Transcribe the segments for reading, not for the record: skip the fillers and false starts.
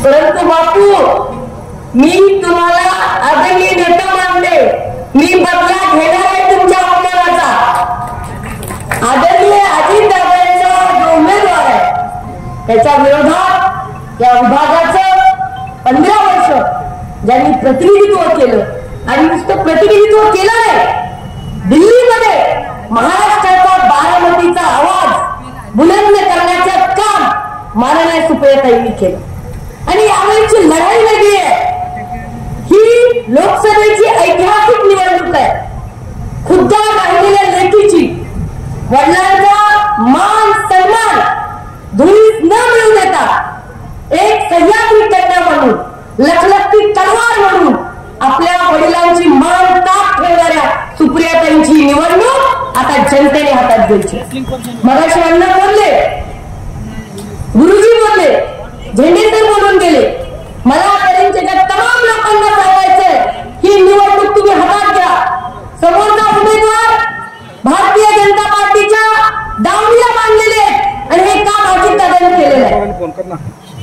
परंतु बापू मी तुम्हाला आदरणीय नेता मानले, मी बदला घेणार आहे तुमच्या अपमानाचा। आदरणीय अजितदादांचा जो उमेदवार आहे त्याच्या विरोधात या विभागाचं 15 वर्ष ज्यांनी प्रतिनिधित्व केलं आणि नुसतं प्रतिनिधित्व केलं नाही, दिल्लीमध्ये महाराष्ट्राचा बारामतीचा आवाज बुलंद करण्याचं काम माननीय सुप्रियाताईंनी केलं। आणि यावेळीची लढाई वेगळी आहे, ही लोकसभेची ऐतिहासिक निवडणूक आहे। खुद्द राहिलेल्या लेकीची वडिलांचा मान सन्मान धुळीस न मिळू देता एक सह्याद्री कन्या म्हणून, लखलखती तलवार म्हणून आपल्या वडिलांची मान ताक ठेवणाऱ्या सुप्रियाताईंची निवडणूक आता जनतेने हातात घ्यायची। मगाशी अण्णा बोलले, गुरुजी बोलले, झेंडेसर बोलून गेले। मला करीमच्या तमाम लोकांना सांगायचंय, ही निवडणूक तुम्ही हातात घ्या। समोरचा उमेदवार भारतीय जनता पार्टीच्या दावणीला बांधलेले आणि हे काम अजितदादांनी केलेलं आहे।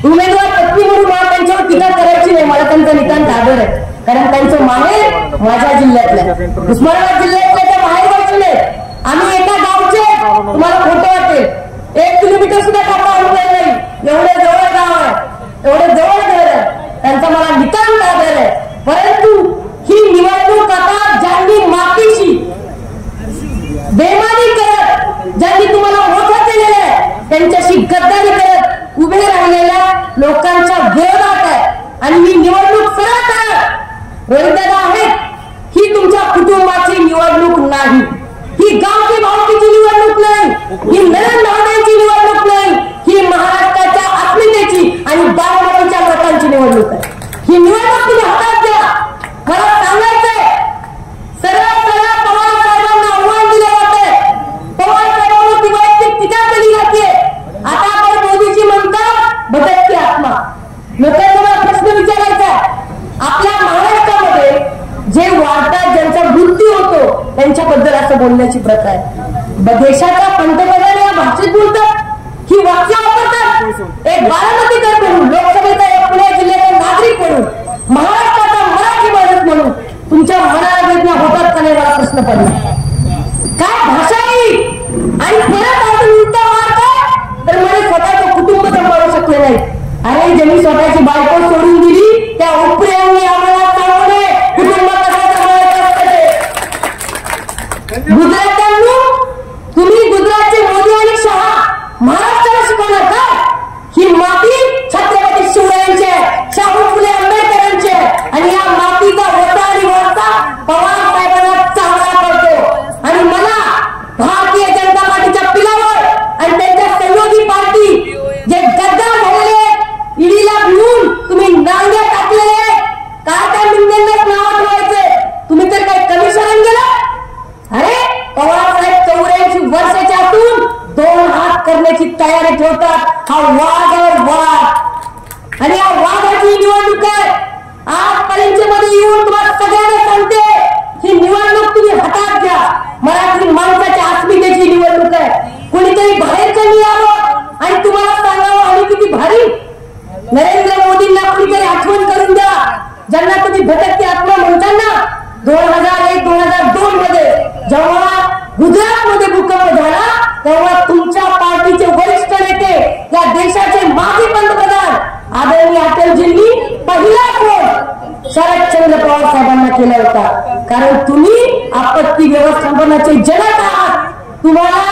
उमेदवार पत्नी म्हणून मला त्यांच्यावर टीका करायची नाही, मला त्यांचा नितांत आदर आहे, कारण त्यांचं माहेर माझ्या जिल्ह्यातलं उस्मानाबाद जिल्ह्यातल्या त्या माहेर वाचले। आम्ही एका गावचे, तुम्हाला खोटं वाटेल, 1 किलोमीटर सुद्धा टाका अनुभव नाही, एवढे जवळ गाव आहे, एवढे जवळ घर आहे, त्यांचा मला नितांत आदर आहे। परंतु ही निवडणूक आता ज्यांनी मातीशी बेमानी करत, ज्यांनी तुम्हाला मोठं केलेलं आहे, त्यांच्याशी गद्दारी करत उभे राहिलेल्या लोकांच्या विरोधात आहे। आणि ही निवडणूक सरळ रोहितदादा आहेत, ही तुमच्या कुटुंबाची निवडणूक नाही, ही गावची भावकीची निवडणूक नाही, ही नरेंद्र भावनेची निवडणूक नाही, ही महाराष्ट्राच्या अस्मितेची आणि बारामतीच्या लोकांची निवडणूक आहे। ही निवडणूक तुम्ही हातात घ्या। मला सांगायचंय, सरळ सरळ पवार साहेबांना आव्हान दिलं जाते, पवार साहेबांवरती वैयक्तिक टीका केली जाते। आता आपण मोदीजी म्हणतात भटकती आत्मा। लोकांना मला प्रश्न विचारायचा, आपल्या महाराष्ट्रामध्ये जे वाढतात, ज्यांचा मृत्यू होतो, त्यांच्याबद्दल असं बोलण्याची प्रथा आहे। देशाचा पंतप्रधान या भाषेत बोलतात, ही वाक्य वापरतात। एक बारामतीकर म्हणून, लोकसभेचा एक पुणे जिल्ह्याचा नागरिक म्हणून, महाराष्ट्राचा मराठी माणूस म्हणून तुमच्या मनाला वेदना होतात का नाही, मला प्रश्न पडला। काय भाषा आहे? आणि परत अजून उलटा मारतात तर मला स्वतःचं कुटुंब सांभाळू शकले नाही। अरे ज्यांनी स्वतःची बायको सोडून दिली त्या उपरेयांनी आम्हाला सांगू नये कुटुंब कसं सांभाळायचं असतं। गुजरात्यांनी तुम्ही गुजरातचे मोदी आणि शहा महाराष्ट्राला शिकवणार का? ही माती छत्रपती शिवरायांची आहे, शाहू फुले आंबेडकरांची आहे, आणि या मातीचा होता आणि वारसा पवार साहेबांना चांगला करतो। आणि मला भारतीय जनता पार्टीच्या पिलावर आणि त्यांच्या सहयोगी पार्टी जे गद्दार झालेले, ईडीला भिवून तुम्ही नांग्या टाकलेले, काय त्या मिंदेंनाच नाव ठेवायचे, तुम्ही तर काही कमी शरण गेला? अरे पवार साहेब 84 वर्षाचे असून 2 हात करण्याची तयारी ठेवतात। हा वाद आहे, वाद, आणि या वादाची निवडणूक आहे। आज परीक्षेमध्ये येऊन तुम्हाला सगळ्यांना सांगते, ही निवडणूक तुम्ही हातात घ्या। मराठी माणसाच्या अस्मितेची निवडणूक आहे। कुणीतरी बाहेरचं यावं आणि तुम्हाला सांगावं आम्ही किती भारी। नरेंद्र मोदींना कुणीतरी आठवण करून द्या, ज्यांना तुम्ही भटकती आत्मा म्हणताना 2001-2002 मध्ये जेव्हा गुजरातमध्ये भूकंप झाला, तेव्हा तुमच्या पार्टीचे वरिष्ठ नेते, या देशाचे माजी पंतप्रधान आदरणीय अटलजींनी पहिला फोन शरदचंद्र पवार साहेबांना केला होता। कारण तुम्ही आपत्ती व्यवस्थापनाचे जनक आहात, तुम्हाला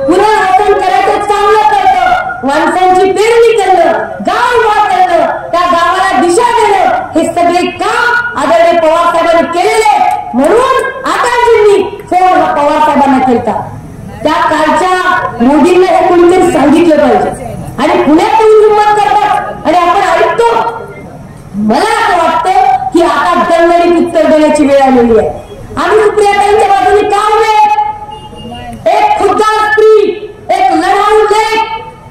पुनर्वसन करायचं चांगलं करतं, माणसांची पेरणी करणं, गाव उभा करणं, त्या गावाला दिशा देणं, हे सगळे काम आदरणीय पवार साहेबांनी केलेले। म्हणून अटलजींनी फोन हा पवार साहेबांना केला। त्या कालच्या मोदींना हे कोणीतरी सांगितलं पाहिजे, आणि पुण्यात हिंमत करतात आणि आपण ऐकतो। मला असं वाटतं की आता दणदणीत उत्तर देण्याची वेळ आलेली आहे। आम्ही सुप्रियाताईंच्या बाजूने का उभे? एक खुद्दार स्त्री, एक लढाऊ लेक,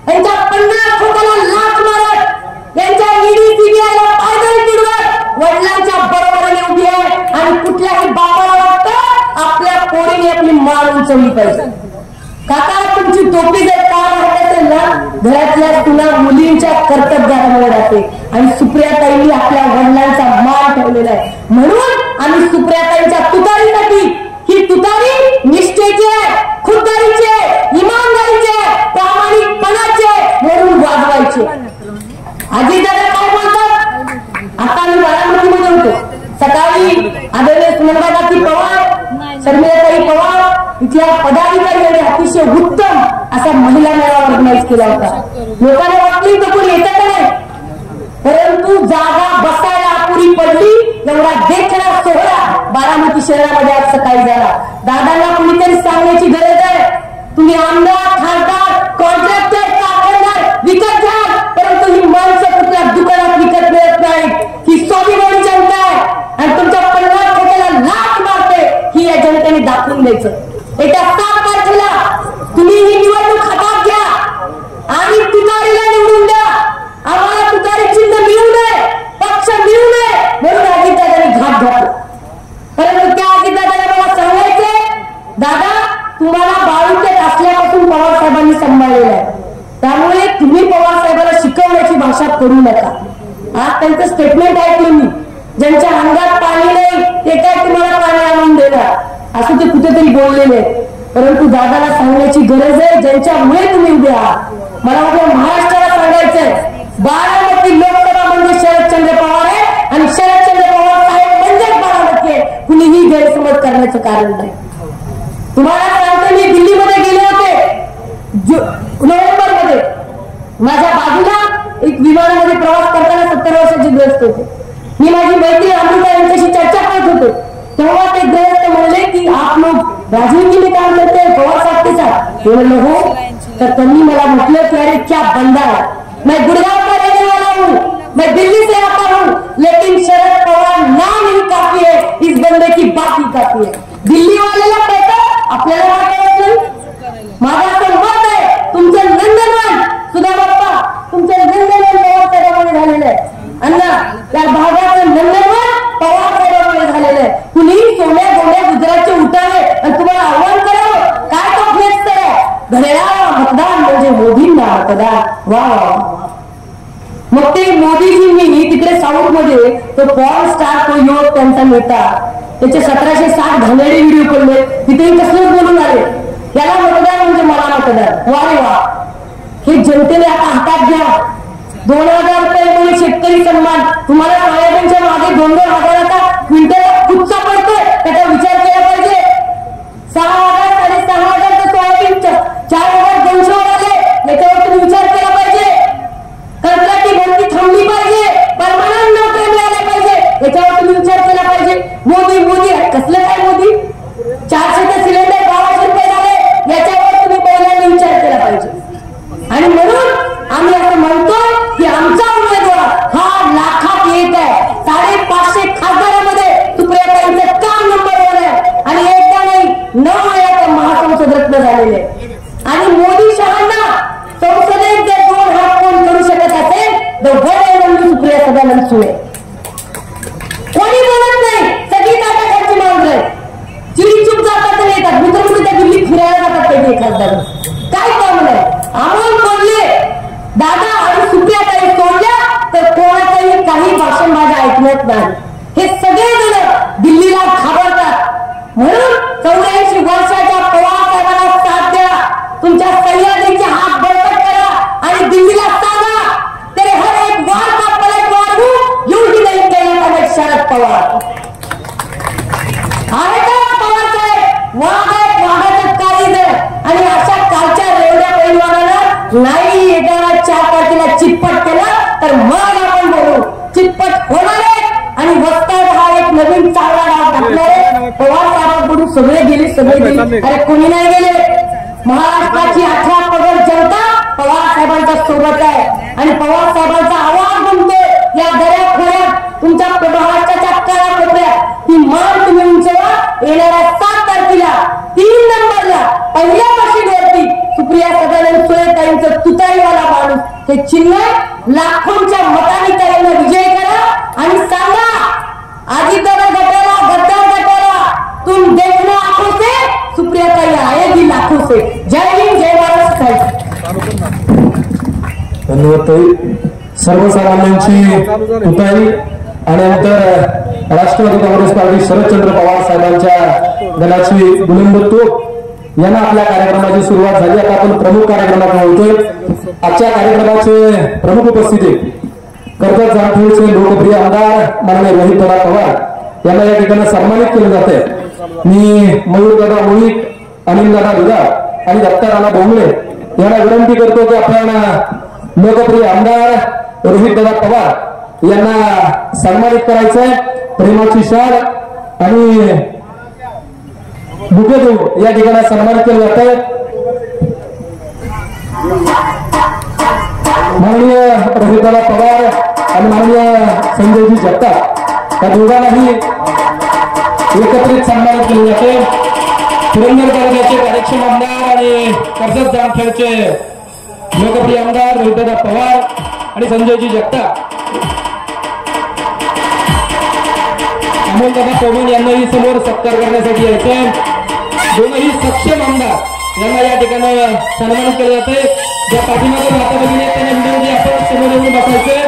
यांच्या 50 खोट्याला लाच मारत, यांच्या ईडी सीबीआयला पायदळी तुडवत वडिलांच्या बरोबरीने उभी आहे। आणि कुठल्याही बापाला वाटतं आपल्या पोरीने आपली मान उंचवली पाहिजे। काका तुमची टोपी जर का असेल ना, घरातल्या तुला मुलींच्या कर्तव्यामुळे राहते. आणि सुप्रियाताईंनी आपल्या वडिलांचा मान ठेवलेला आहे. म्हणून आम्ही सुप्रियाताईंच्या तुतारीसाठी, ही तुतारी निष्ठेचे, खुद्दारीचे, इमानदारीचे, प्रामाणिकपणाचे म्हणून वाजवायचे. अजितदादा काय बोलतात? आता आम्ही बारामतीमध्ये होतो. सकाळी आदरणीय सुनंदाबाई पवार, शर्मिलाताई पवार इथल्या पदाधिकारी अतिशय उत्तम असा महिला मेळावा ऑर्गनाईज केला होता. लोकांना वाटली तर कोणी येतं का नाही, परंतु जागा बसायला अपुरी पडली. एवढा देखणा सोहळा बारामती शहरामध्ये आज सकाळी झाला. दादांना कुणीतरी सांगण्याची गरज आहे, तुम्ही आमदार, खासदार, कॉन्ट्रॅक्टर, कारखानदार विकत घ्या, परंतु ही माणसं कुठल्या दुकानात विकत मिळत नाहीत. ही स्वाभिमानी जनता आहे आणि तुमच्या 50 कोटीला लाच मारते, ही या जनतेने दाखवून द्यायचं. येत्या 7 तारखेला तुम्ही ही निवडणूक हातात घ्या आणि तुतारीला निवडून द्या. आम्हाला तुतारी चिन्ह मिळू नये, पक्ष मिळू नये म्हणून अजितदादांनी घाट घातला. परंतु त्या अजितदादाला मला सांगायचे, दादा तुम्हाला बाळूकेत असल्यापासून पवार साहेबांनी सांभाळलेलं आहे, त्यामुळे तुम्ही पवार साहेबांना शिकवण्याची भाषा करू नका. आज त्यांचं स्टेटमेंट ऐकलं मी, ज्यांच्या अंगात पाणी नाही ते काय तुम्हाला पाणी आणून देणार असं ते कुठेतरी बोललेले. परंतु दादाला सांगण्याची गरज आहे, ज्यांच्यामुळे तुम्ही उभे आहात. मला वाटतं महाराष्ट्राला सांगायचंय, बारामती लोकसभा म्हणजे शरदचंद्र पवार आहे आणि शरदचंद्र पवार साहेब म्हणजेच बारामती आहे. कुणीही गैरसमज करण्याचं कारण नाही. तुम्हाला सांगतो, मी दिल्लीमध्ये गेले होते नोव्हेंबर मध्ये. माझ्या बाजूला एक विमानामध्ये प्रवास करताना 70 वर्षाचे ग्रस्त होते. मी माझी मैत्री अमृता यांच्याशी चर्चा करत होतो, तेव्हा ते ग्रस्त म्हणले की आप लोग राजनीति में काम करते हैं, पवार साहब के साथ. म्हणलं हो. तर त्यांनी मला म्हटलं की अरे क्या बंदा है, मैं गुड़गांव का रहने वाला हूँ, मैं दिल्ली से आता हूँ, लेकिन शरद पवार नाम ही काफी है, इस बंदे की बात ही काफी है. दिल्ली वाल्याला कळतं, आपल्याला वाटत नाही. माझं असं मत आहे, तुमचं नंदनवन सुधा बाप्पा, तुमचं नंदनवन पवार साहेबांमुळे झालेलं आहे. अण्णा त्या भागाचं नंदनवन पवार साहेबांमुळे झालेलं आहे. कुणीही सोन्या गोड्या गुजरातचे उठावे आणि तुम्हाला आव्हान करावं, काय तो फ्लेक्स आहे, घड्याळाला मतदान म्हणजे मोदींना मतदान. वा वा. मग ते मोदीजींनी तिकडे साऊथ मध्ये तो पॉर्न स्टार, तो युवक त्यांचा नेता, त्याचे 1760 घाणेरडे व्हिडिओ पडले, तिथे कसलेच बोलून आले, याला मतदान म्हणजे मला मतदान. वा रे वा. हे जनतेने आता हातात घ्या. 2000 रुपये मुळे शेतकरी सन्मान. तुम्हाला सोयाबीनच्या मागे 2-2 हजाराचा क्विंटल कुच्चा पडतोय, त्याचा विचार केला पाहिजे. 6,000 साडे-6,000 सोयाबीन 4,200 वर आले, याच्यावर तुम्ही विचार केला पाहिजे. कंत्राटी भरती थांबली पाहिजे, परमनंट नोकरी मिळाल्या पाहिजे, याच्यावर तुम्ही विचार केला पाहिजे. मोदी मोदी कसलं काय मोदी, 400 सिलेंडर 1200 रुपये झाले, याच्यावर तुम्ही पहिल्यांदा विचार केला पाहिजे. आणि म्हणून आम्ही असं म्हणतोय की आमचा उमेदवार हा लाखात येत आहे. 550 खासदारामध्ये सुप्रियाताईंचं काम नंबर 1 आहे आणि एकदा नाही 9 वेळा महासंसद रत्न झालेले. आणि मोदी शहांना संसदेत जर 2 हात कोण करू शकत असेल तर वडे सुप्रिया सदानंद सुळे. कोणी बोलत नाही, सगळी ताटाखालची माणसं चिडीचूप जातात आणि येतात. मित्र त्या दिल्लीत फिरायला जातात ते खासदार. काय काम नाही. अमोल बोलले दादा आणि सुप्रियाताई सोडल्या तर कोणाचंही काही भाषण माझ्या ऐकण्यात नाही. हे सगळे जण दिल्लीला घाबरतात. म्हणून 84 वर्षाच्या पवार साहेबांना साथ द्या. तुमच्या सह्याद्रीचे हात बळकट करा आणि दिल्लीला सांगा, तेरे हर एक वार का पलटवार हूं, यूं ही नहीं कहना था शरद पवार. आहे का पवार साहेब? वाघाचं काळीज आहे. आणि अशा कालच्या रेवड्या पैलवानाला नाही येताना 4 तारखेला चितपट केला तर मग आपण बोलू. चितपट होणार आहे आणि वस्ताद हा एक नवीन चांगला डाव टाकणार आहे. पवार साहेबांकडून सगळे गेले. अरे कोणी नाही गेले. महाराष्ट्राची 18 पगड जनता पवार साहेबांच्या सोबत आहे आणि पवार साहेबांचा आवाज म्हणतोय या दऱ्या खोऱ्यात, तुमच्या महाराष्ट्राच्या कानाकोपऱ्यात. ही मान तुम्ही उंचवा. येणाऱ्या 7 तारखेला 3 नंबरला पहिल्या पाशीवरती सुप्रिया सदानंद सुळेताईंचं तुतारीवाला माणूस हे चिन्ह, लाखोंच्या मतांनी त्यांना विजय करा आणि सांगा अजितदादा गटाला, गद्दार गटाला, तुम देखना आंखों से, सुप्रिया ताई आएगी लाखों से. जय हिंद, जय महाराष्ट्र. धन्यवाद. सर्वसामान्यांची तुताई आणि नंतर राष्ट्रवादी काँग्रेस पार्टी शरदचंद्र पवार साहेबांच्या गणाची बुलंद तोफ यांना आपल्या कार्यक्रमाची सुरुवात झाली. आता आपण प्रमुख कार्यक्रमात बोलतोय. आजच्या कार्यक्रमाचे प्रमुख उपस्थिती कर्जत जामखेडचे लोकप्रिय आमदार माननीय रोहितदादा पवार यांना या ठिकाणी सन्मानित केले जाते. मी मयूरदादा मुळीक, अनिलदादा दुधाळ आणि दत्ताराणा बोंबळे यांना विनंती करतो की आपण लोकप्रिय आमदार रोहितदादा पवार यांना सन्मानित करायचंय. प्रेमाची शाल आणि बुके देऊन या ठिकाणी सन्मानित केले जात आहे. माननीय रोहितदादा पवार आणि माननीय संजयजी जगताप या दोघांनाही एकत्रित सन्मानित केले जाते. पुरंदर तालुक्याचे कार्यक्षम आमदार आणि कर्जत जामखेडचे लोकप्रिय आमदार रोहितदादा पवार आणि संजयजी जगताप, अमोलदादा कोमन यांनाही समोर सत्कार करण्यासाठी यायचे. दोनही सक्षम आमदार यांना या ठिकाणी सन्मानित केले जाते. ज्या पाठीमागे माता भगिनी त्यांना विनंती आपण समोर येऊन बसायचे.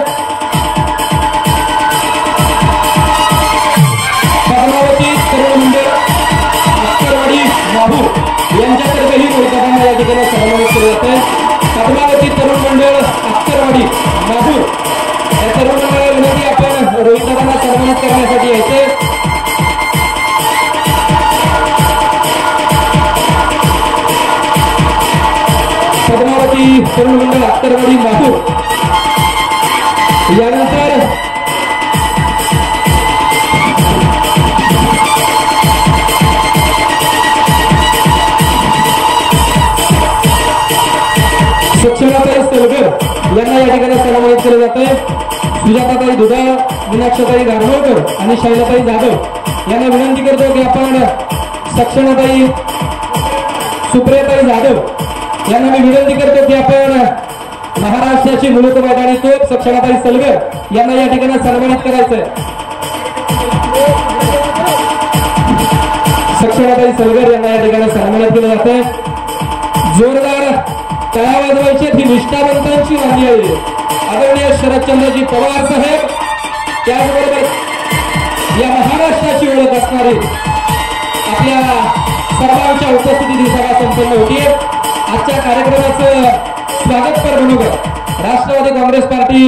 पद्मावती तरुण मंडळ अक्करवाडी बाबू यांच्यातर्फेही रोहितदादांना या ठिकाणी सन्मानित केले जाते. पद्मावती तरुण मंडळ अक्करवाडी बाबू या तरुण मंडळाला विनंती आपण रोहितदादांना सन्मानित करण्यासाठी यायचे. पद्मावती तरुण मंडळ अक्करवाडी बाबू यानंतर शिक्षणाताई सलगर यांना या ठिकाणी सन्मानित केले जाते. सुजाताताई दुधाळ, मीनाक्षताई गारवळकर आणि शैलाताई जाधव यांना विनंती करतो की आपण सक्षणाताई सुप्रियाताई जाधव यांना मी विनंती करतो की आपण महाराष्ट्राची मुलूक मैदानी तोफ सक्षणाताई सलगर यांना या ठिकाणी सन्मानित करायचंय. सक्षणाताई सलगर यांना या ठिकाणी सन्मानित केले जाते. जोरदार टाळ्या वाजवायची ही निष्ठावंतांची वाणी आहे. आदरणीय शरदचंद्रजी पवार साहेब, त्याचबरोबर या महाराष्ट्राची ओळख असणारी आपल्या सर्वांच्या उपस्थितीत सभा संपन्न होती. आजच्या कार्यक्रमाचं स्वागतपर म्हणून राष्ट्रवादी काँग्रेस पार्टी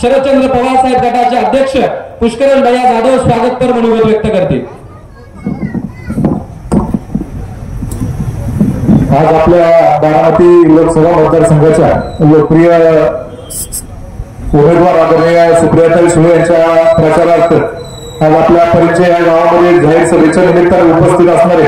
शरदचंद्र पवार साहेब गटाचे अध्यक्ष पुष्करण भैया जाधव स्वागतपर म्हणून व्यक्त करतील. आज आपल्या बारामती लोकसभा मतदारसंघाच्या लोकप्रिय उमेदवार आदरणीय सुप्रियाताई सुळे यांच्या प्रचारार्थ आज आपल्या परिचय या गावामध्ये जाहीर सभेच्या निमित्ताने उपस्थित असणारे